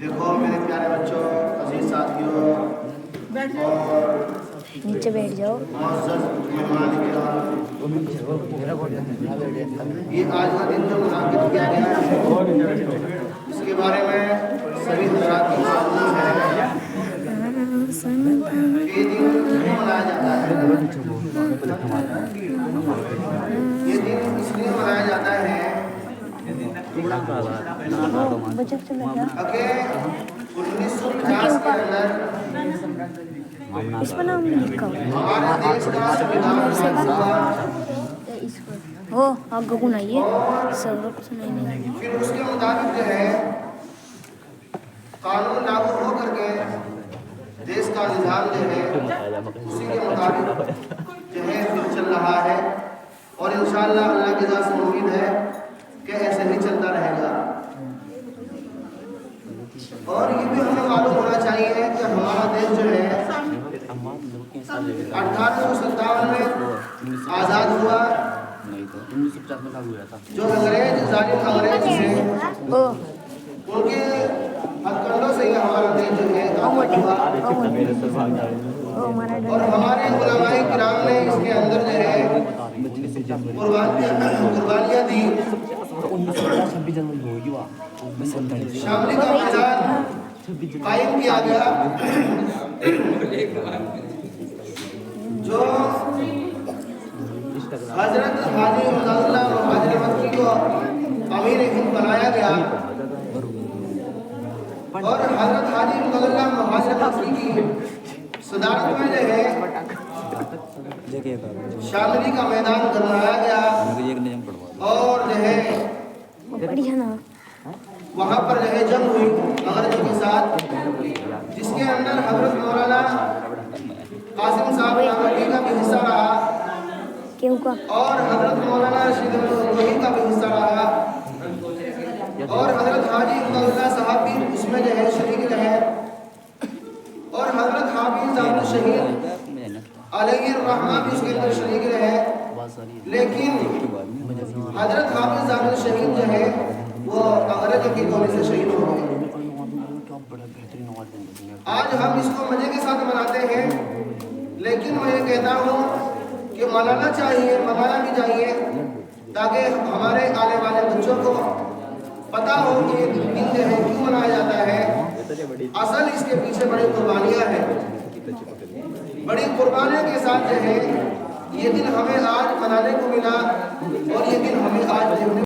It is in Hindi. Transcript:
देखो मेरे प्यारे बच्चों, अजीज साथियों और नीचे बैठ जाओ। मुअज़्ज़ज़ मेहमान किराम, ये आज का दिन जो मुनाकिद किया गया है इसके बारे में सभी हज़रात की मालूम है कि ये दिन क्यों मनाया जाता है। ये दिन इसलिए मनाया जाता है बचत से लगा कि 1950 के अंदर इस पर नाम लिखा हुआ हमारे देश का संविधान हुआ। हो आगे को नहीं है सब लोग सुनाई नहीं। फिर उसके मुताबिक जो है कानून लागू हो करके देश का निज़ाम जो है उसी के मुताबिक जो है फिर चल रहा है और इंशाअल्लाह अल्लाह की ज़ात से उम्मीद है कि ऐसे ही चलता रहेगा। और ये भी हमें मालूम होना चाहिए कि हमारा देश जो है 1857 में आज़ाद हुआ। जो अंग्रेज जालिम अंग्रेज थे उनके हथकंडों से ही हमारा देश जो है आज़ाद हुआ और हमारे उलमाए किराम ने इसके अंदर जो है कुर्बानियाँ दी। शामली का मैदान कायम किया गया जो हजरत हाजी मुअज़्ज़ज़ मुहाजिर मक्की को अमीर हिंद बनाया गया और हजरत हाजी मुअज़्ज़ज़ मुहाजिर मक्की की सदारत में जो है शामली का मैदान बनवाया गया और जो है वहाँ पर जो है जंग हुई अंग्रेजों के साथ, जिसके अंदर हजरत मौलाना कासिम साहब नागवती का भी हिस्सा रहा और हजरत मौलाना रशीद वही का भी हिस्सा रहा और हजरत हाजी मुअज़्ज़ज़ साहब भी उसमें जो है शरीक रहे और हजरत हाफिज़ जामुल शहीद अलैहिर्रहमा भी उसके अंदर शरीक रहे। लेकिन हजरत हाफिज़ जामुल शहीद जो है वो अंग्रेजों की गोली से शहीद हो गए। आज हम इसको मजे के साथ मनाते हैं, लेकिन मैं ये कहता हूँ कि मनाना चाहिए, मनाना भी चाहिए ताकि हमारे आने वाले बच्चों को पता हो कि ये दिन जो है क्यों मनाया जाता है। असल इसके पीछे बड़ी कुर्बानियाँ हैं, बड़ी कुर्बानियों के साथ जो है ये दिन हमें आज मनाने को मिला और ये दिन हमें आज देखने